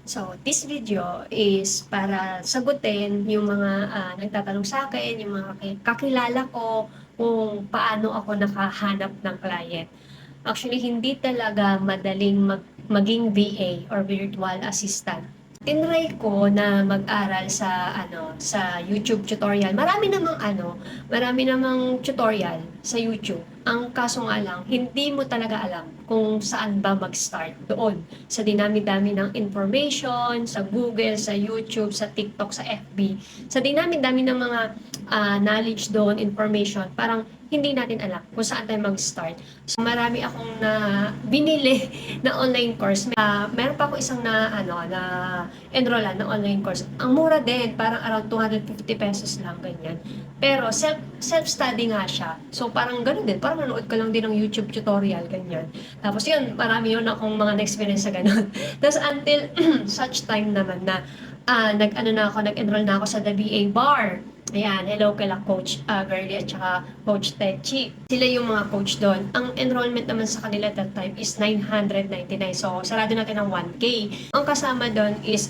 So, this video is para sagutin yung mga nagtatanong sa akin, yung mga kakilala ko kung paano ako nakahanap ng client. Actually, hindi talaga madaling maging VA or virtual assistant. Tinry ko na mag-aral sa YouTube tutorial. Marami namang tutorial sa YouTube. Ang kaso nga lang, hindi mo talaga alam kung saan ba mag-start doon. Sa dinami-dami ng information, sa Google, sa YouTube, sa TikTok, sa FB. Sa dinami-dami ng mga knowledge doon, information, parang hindi natin alam kung saan tayo mag-start. So, marami akong binili na online course. Meron pa ako isang enrollan na online course. Ang mura din, parang around 250 pesos lang, ganyan. Pero self-study nga siya. So parang ganun din, parang nanood ka lang din ng YouTube tutorial, ganyan. Tapos yun, marami yun akong mga na-experience sa ganun. Tapos until such time naman na nag-enroll na ako sa the VA Bar. Ayan, hello kila Coach Girlie at saka Coach Techi. Sila yung mga coach doon. Ang enrollment naman sa kanila that time is 999. So, sarado natin ng 1K. Ang kasama doon is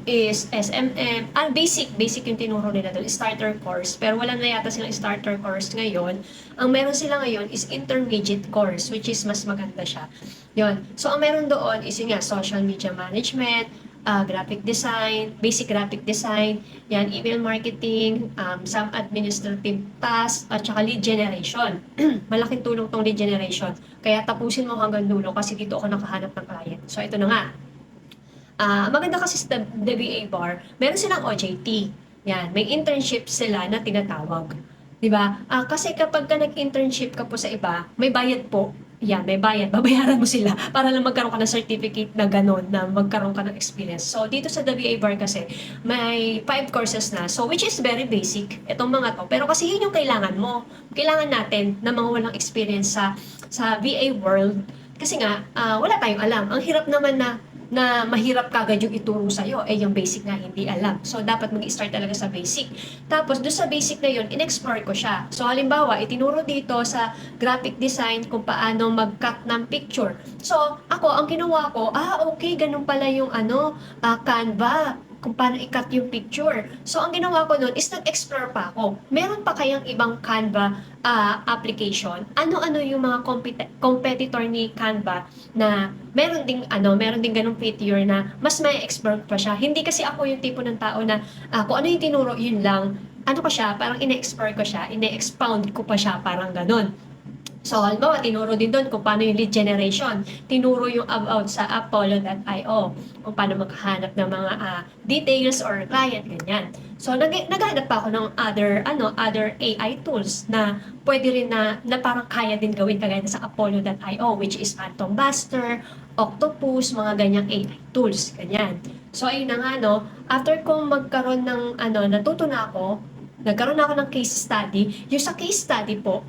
is SMM. Basic yung tinuro nila doon. Starter course. Pero wala na yata silang starter course ngayon. Ang meron sila ngayon is intermediate course, which is mas maganda siya. Yon. So, ang meron doon is yung social media management, graphic design, basic graphic design, yan, email marketing, some administrative tasks, at saka lead generation. Malaking tulong tong lead generation. Kaya tapusin mo hanggang dulo kasi dito ako nakahanap ng client. So, ito na nga. Maganda kasi sa WA Bar, meron silang OJT. Yan, may internship sila na tinatawag. 'Di ba? Kasi kapag ka nag-internship ka po sa iba, may bayad po. Yan, may bayad. Babayaran mo sila para lang magkaroon ka ng certificate na gano'n, na magkaroon ka ng experience. So, dito sa WA Bar kasi, may 5 courses na. So, which is very basic, itong mga to. Pero kasi yun yung kailangan mo. Kailangan natin na mga walang experience sa VA world. Kasi nga, wala tayong alam. Ang hirap naman na mahirap kagad yung ituro sa'yo, yung basic nga hindi alam. So, dapat mag-start talaga sa basic. Tapos, doon sa basic na yun, in-explore ko siya. So, halimbawa, itinuro dito sa graphic design kung paano mag-cut ng picture. So, ako, ang ginawa ko, okay, ganun pala yung Canva, kung paano i-cut yung picture. So, ang ginawa ko noon is nag-explore pa ako. Meron pa kayang ibang Canva application? Ano-ano yung mga competitor ni Canva na meron ding ganung feature na mas may explore pa siya. Hindi kasi ako yung tipo ng tao na kung ano yung tinuro, yun lang. Ano ko siya, parang ine-explore ko siya, ine-expound ko pa siya, parang ganun. So, halimbawa, tinuro din doon kung paano yung lead generation. Tinuro yung about sa Apollo.io, kung paano makahanap ng mga details or client, ganyan. So, naghanap pa ako ng other AI tools na pwede rin na parang kaya din gawin kagaya sa Apollo.io, which is Phantom Buster, Octopus, mga ganyang AI tools, ganyan. So, ayun na nga, no, after kong magkaroon ng, natuto na ako, nagkaroon na ako ng case study. Yung sa case study po,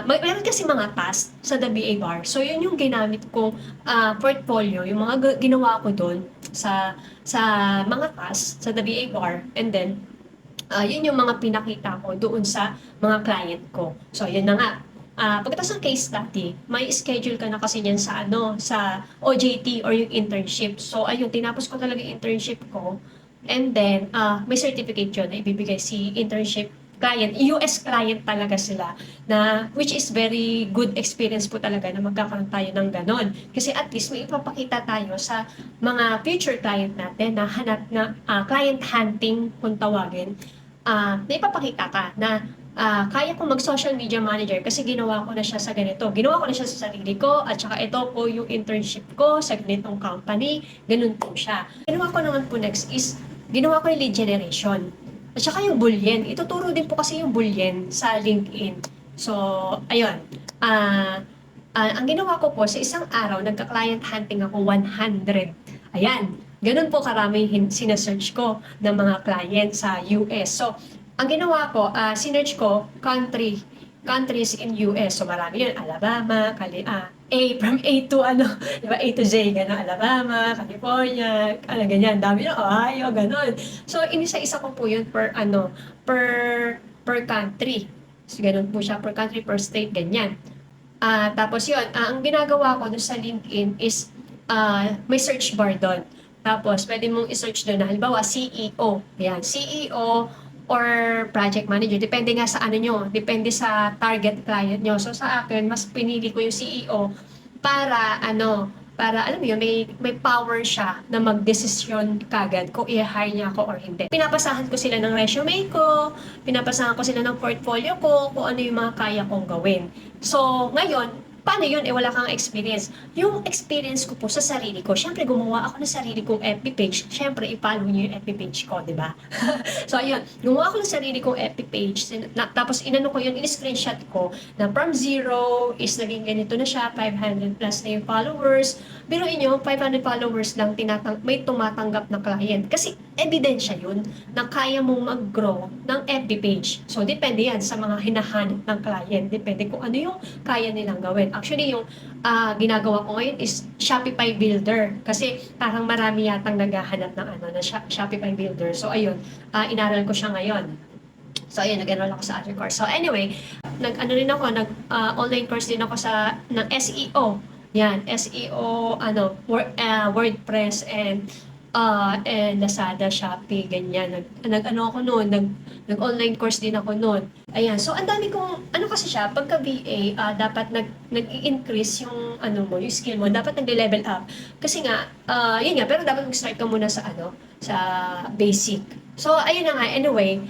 meron kasi mga task sa WA Bar. So, yun yung ginamit kong portfolio, yung mga ginawa ko doon sa mga task sa WA Bar. And then, yun yung mga pinakita ko doon sa mga client ko. So, yun na nga. Pagkatapos ng case study, may schedule ka na kasi niyan sa OJT or yung internship. So, ayun, tinapos ko talaga yung internship ko. And then, may certificate yun na ibibigay si internship client, US client talaga sila, na which is very good experience po talaga na magkakaroon tayo ng ganon. Kasi at least may ipapakita tayo sa mga future client natin na hanap na client hunting kung tawagin. Na ipapakita ka na kaya kong mag-social media manager kasi ginawa ko na siya sa ganito. Ginawa ko na siya sa sarili ko at saka ito po yung internship ko sa ganitong company. Ganun po siya. Ginawa ko naman po next is, ginawa ko yung lead generation. At saka yung Boolean. Ituturo din po kasi yung Boolean sa LinkedIn. So, ayun. Ang ginawa ko po, sa isang araw, nagka-client hunting ako 100. Ayan. Ganun po karami sinesearch ko ng mga client sa US. So, ang ginawa ko, sinearch ko, countries in US. So, marami yun. Alabama, from A to di ba, A to Z, gano'n, Alabama, California, ganyan, dami na, Ohio, gano'n. So, inisa-isa ko po yun per country. So, gano'n po siya, per country, per state, ganyan. Tapos yun, ang ginagawa ko doon sa LinkedIn is, may search bar doon. Tapos, pwede mong i-search doon na halimbawa CEO. Yan, CEO or project manager. Depende nga sa ano nyo. Depende sa target client nyo. So, sa akin, mas pinili ko yung CEO para para alam mo yun, may power siya na magdesisyon kagad kung i-hire niya ako or hindi. Pinapasahan ko sila ng resume ko, pinapasahan ko sila ng portfolio ko, kung ano yung mga kaya kong gawin. So, ngayon, paano yun? Wala kang experience. Yung experience ko po sa sarili ko, syempre gumawa ako ng sarili kong FB page. Syempre, i-follow niyo yung FB page ko, di ba? So, ayun. Gumawa ako ng sarili kong FB page. Tapos, inano ko yun, in-screenshot ko na from zero is naging ganito na siya, 500 plus na yung followers. Biruin nyo, 500 followers lang may tumatanggap na client. Kasi, ebidensya yun na kaya mong mag-grow ng FB page. So, depende yan sa mga hinahanap ng client. Depende kung ano yung kaya nilang gawin. Actually, yung ginagawa ko ngayon is Shopify Builder. Kasi parang marami yatang naghahanap ng Shopify Builder. So, ayun, inaral ko siya ngayon. So, ayun, nag-enroll ako sa other course. So, anyway, online course din ako ng SEO. Yan, SEO, WordPress and Lazada, Shopee, ganyan. Nag-ano ako noon, nag-online course din ako noon. Ayan, so ang dami kong, ano kasi siya, pagka VA, dapat nag-i-increase yung, yung skill mo, dapat nag-level up. Kasi nga, yun nga, pero dapat mag-start ka muna sa, sa basic. So, ayun na nga, anyway,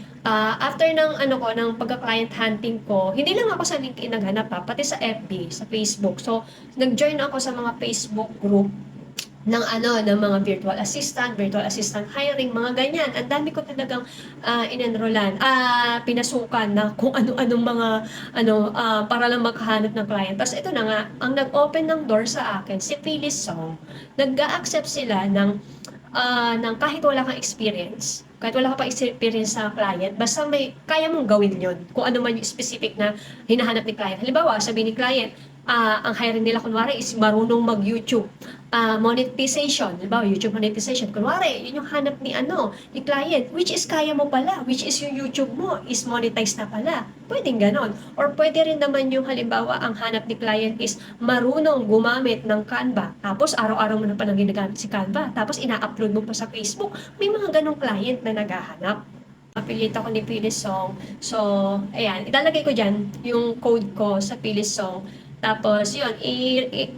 after ng pagka-client hunting ko, hindi lang ako sa LinkedIn naghanap pati sa FB, sa Facebook. So, nag-join ako sa mga Facebook group ng mga virtual assistant hiring, mga ganyan. Ang dami ko talagang inenrollan, pinasukan na kung ano-anong mga para lang makahanap ng client. Tapos ito na nga, ang nag-open ng door sa akin, si Phyllis Song, nag-a-accept sila ng kahit wala kang experience, kahit wala ka pa experience sa client, basta kaya mong gawin yon kung ano man yung specific na hinahanap ni client. Halimbawa, sabi ni client, ang hiring nila kunwari is marunong mag-YouTube. Monetization, halimbawa YouTube monetization, kunwari, yun yung hanap ni client, which is kaya mo pala, which is yung YouTube mo is monetized na pala. Pwedeng ganon. Or pwede rin naman yung halimbawa, ang hanap ni client is marunong gumamit ng Canva, tapos araw-araw mo na palang ginagamit si Canva, tapos ina-upload mo pa sa Facebook. May mga ganong client na naghahanap. Affiliate ako ni Phyllis Song. So, ayan, ilalagay ko dyan yung code ko sa Phyllis Song. Tapos, yun,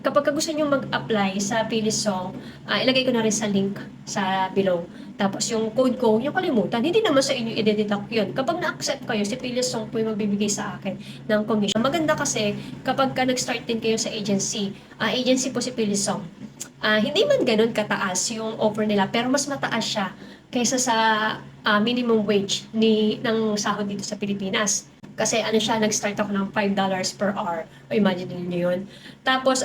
kapag gusto nyo mag-apply sa Phyllis Song, ilagay ko na rin sa link sa below. Tapos, yung code ko, yung kalimutan, hindi naman sa inyo i-deduct yun. Kapag na-accept kayo, si Phyllis Song po yung magbibigay sa akin ng commission. Maganda kasi, kapag ka nag-start din kayo sa agency po si Phyllis Song. Hindi man ganun kataas yung offer nila, pero mas mataas siya kaysa sa minimum wage ng sahod dito sa Pilipinas. Kasi nag-start ako ng $5 per hour. O imagine niyo yun. Tapos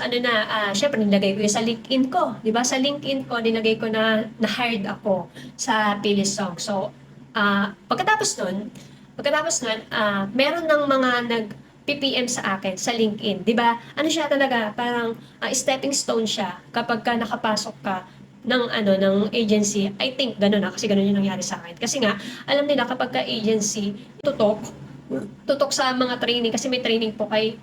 syempre nilagay ko yun sa LinkedIn ko. Di ba? Sa LinkedIn ko, nilagay ko na-hired ako sa Phyllis Song. So, pagkatapos nun, meron ng mga PPM sa akin sa LinkedIn, 'di ba? Ano siya talaga, parang stepping stone siya kapag ka nakapasok ka ng agency. I think ganun kasi ganun yung nangyari sa akin. Kasi nga, alam nila kapag ka agency, tutok sa mga training kasi may training po kay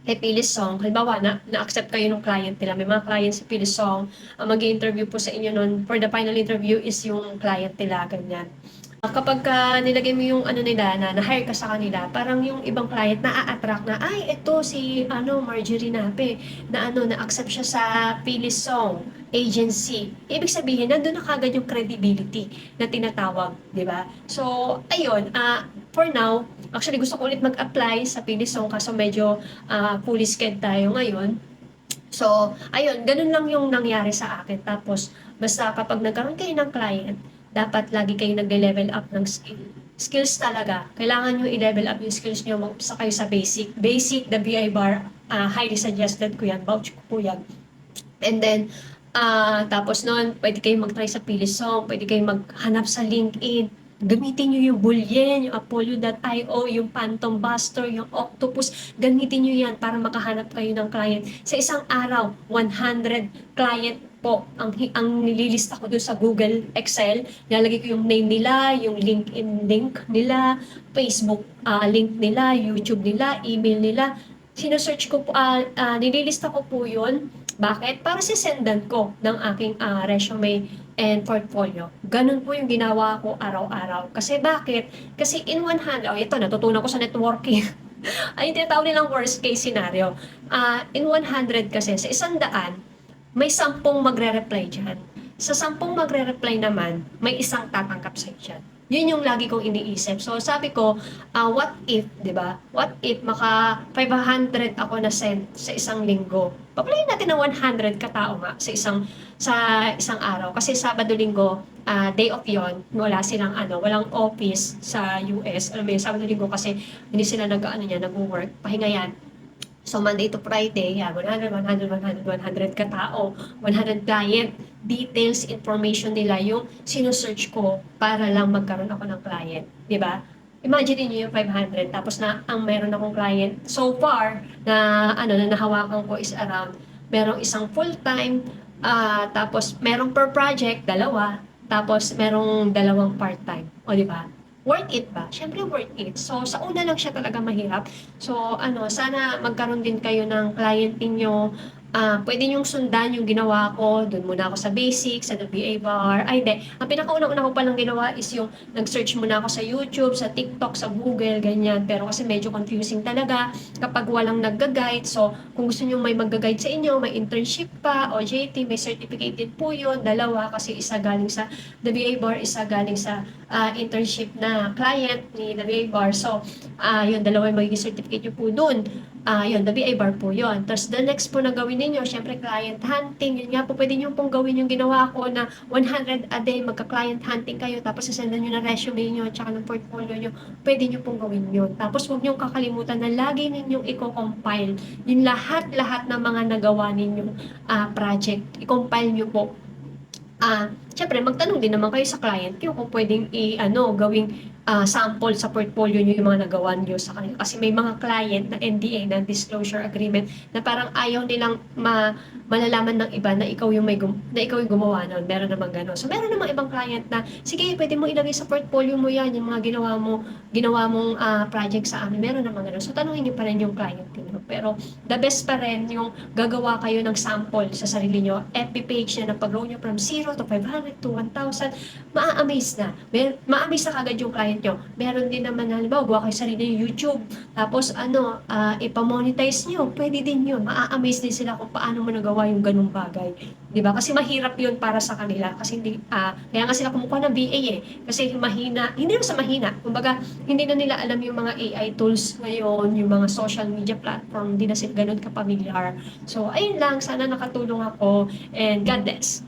Phyllis Song. Halimbawa, na-accept kayo ng client nila. May mga clients si Phyllis Song. Mag-i-interview po sa inyo nun. For the final interview is yung client nila, ganyan. Kapag nilagay mo yung nila na-hire ka sa kanila, parang yung ibang client na-a-attract na, ay, ito si Marjorie Nape, na-accept siya sa Phyllis Song agency. Ibig sabihin, nandun na kagad yung credibility na tinatawag, di ba? So, ayun, for now, actually gusto ko ulit mag-apply sa Phyllis Song kaso medyo fully scheduled tayo ngayon. So, ayun, ganun lang yung nangyari sa akin. Tapos, basta kapag nagkaroon kayo ng client, dapat lagi kayong nag-level up ng skills talaga. Kailangan nyo i-level up yung skills nyo, mag-umpisa kayo sa basic. Basic, the BI bar, highly suggested ko yan, vouch ko po yan. And then, tapos nun, pwede kayong mag-try sa Phyllis Song, pwede kayong maghanap sa LinkedIn, gamitin nyo yung Boolean, yung Apollo.io, yung Phantom Buster, yung Octopus, gamitin nyo yan para makahanap kayo ng client. Sa isang araw, 100 client po ang nililista ko doon sa Google Excel. Nilalagay ko yung name nila, yung LinkedIn link nila, Facebook link nila, YouTube nila, email nila. Sinesearch ko po, nililista ko po yun. Bakit? Para sisendan ko ng aking resume and portfolio. Ganun po yung ginawa ko araw-araw. Kasi bakit? Kasi in one hand, oh, ito, natutunan ko sa networking. Ay, tinatawag nilang worst case scenario. In 100 kasi, sa 100, may 10 magre-reply dyan. Sa 10 magre-reply naman, may isang tatanggap sa'yo dyan. Yun yung lagi kong iniisip. So, sabi ko, what if, di ba? What if maka 500 ako na send sa isang linggo? Paplayin natin ng 100 katao nga sa isang araw. Kasi Sabado, Linggo, day off yon, wala silang walang office sa US. Alam mo yun, Sabado, Linggo kasi hindi sila nag-work, pahinga yan. So, Monday to Friday, 100, 100, 100, 100 katao, 100 client, details, information nila yung sinusearch ko para lang magkaroon ako ng client. Di ba? Imagine niyo yung 500, tapos na ang meron akong client so far na nahawakan ko is around, merong isang full-time, tapos merong per project, dalawa, tapos merong dalawang part-time. O, di ba? Worth it ba? Siyempre worth it. So, sa una lang siya talaga mahirap. So, sana magkaroon din kayo ng client ninyo. Pwede niyong sundan yung ginawa ko. Doon muna ako sa basics, sa WA bar. Ay, hindi. Ang pinakauna-una ko palang ginawa is yung nag-search muna ako sa YouTube, sa TikTok, sa Google, ganyan. Pero kasi medyo confusing talaga kapag walang nagga-guide. So, kung gusto niyo may magga-guide sa inyo, may internship pa, OJT, may certificated po yun. Dalawa, kasi isa galing sa WA bar, isa galing sa internship na client ni WA bar. So, yun, dalawa yung magiging certificate nyo po dun. Yun, WA bar po yun. Tapos the next po na gawin ninyo, syempre client hunting. Yun nga po, pwede nyo pong gawin yung ginawa ko na 100 a day, magka-client hunting kayo, tapos sasendan nyo na resume nyo, tsaka ng portfolio nyo, pwede nyo pong gawin yun. Tapos huwag nyo kakalimutan na lagi ninyong i-compile yung lahat-lahat ng mga nagawa ninyong project. I-compile nyo po. Siyempre, magtanong din naman kayo sa client nyo kung pwedeng gawing sample sa portfolio nyo yung mga nagawa nyo sa kanila. Kasi may mga client na NDA, non-disclosure agreement, na parang ayaw nilang malalaman ng iba na ikaw yung gumawa nun. Meron naman gano'n. So, meron namang ibang client na, sige, pwede mo ilagay sa portfolio mo yan, yung mga ginawa mong project sa amin. Meron naman gano'n. So, tanungin nyo pa rin yung client nyo. Pero, the best pa rin yung gagawa kayo ng sample sa sarili nyo. FB page na pag-grow nyo from 0 to 500 to 1,000, maa-amaze na. Ma-amaze na kagad yung client nyo. Meron din naman, halimbawa, gawa kayo sarili yung YouTube. Tapos, ipamonetize nyo. Pwede din yun. Ma-amaze din sila kung paano mo nagawa yung ganung bagay. Diba? Kasi mahirap yun para sa kanila. Kasi kaya nga sila kumukuha ng BA eh. Kasi mahina, hindi naman sa mahina. Kumbaga, hindi na nila alam yung mga AI tools ngayon, yung mga social media platform, hindi na sila ganun kapamilyar. So, ayun lang. Sana nakatulong ako. And God bless.